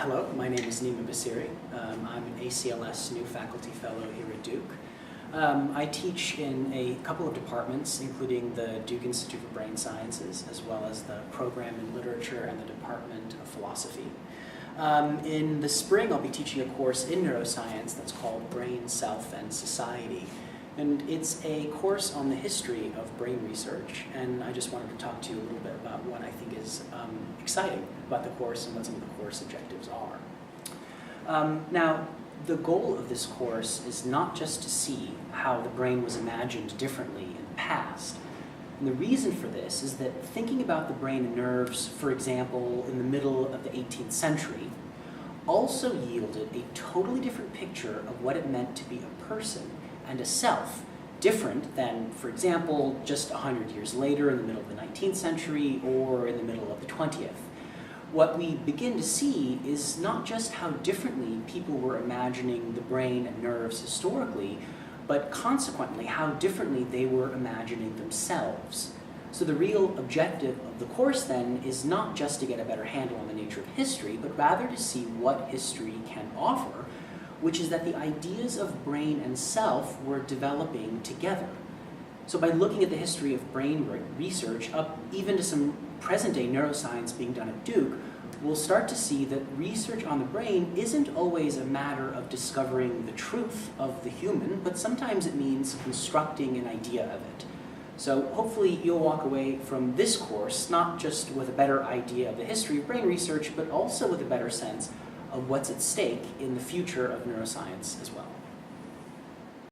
Hello, my name is Nima Bassiri. I'm an ACLS new faculty fellow here at Duke. I teach in a couple of departments, including the Duke Institute for Brain Sciences, as well as the program in literature and the Department of Philosophy. In the spring, I'll be teaching a course in neuroscience that's called Brain, Self, and Society. And it's a course on the history of brain research, and I just wanted to talk to you a little bit about what I think is exciting about the course and what some of the course objectives are. Now, the goal of this course is not just to see how the brain was imagined differently in the past. And the reason for this is that thinking about the brain and nerves, for example, in the middle of the 18th century, also yielded a totally different picture of what it meant to be a person and a self, different than, for example, just 100 years later in the middle of the 19th century or in the middle of the 20th. What we begin to see is not just how differently people were imagining the brain and nerves historically, but consequently how differently they were imagining themselves. So the real objective of the course then is not just to get a better handle on the nature of history, but rather to see what history can offer, which is that the ideas of brain and self were developing together. So by looking at the history of brain research, up even to some present-day neuroscience being done at Duke, we'll start to see that research on the brain isn't always a matter of discovering the truth of the human, but sometimes it means constructing an idea of it. So hopefully you'll walk away from this course not just with a better idea of the history of brain research, but also with a better sense of what's at stake in the future of neuroscience as well.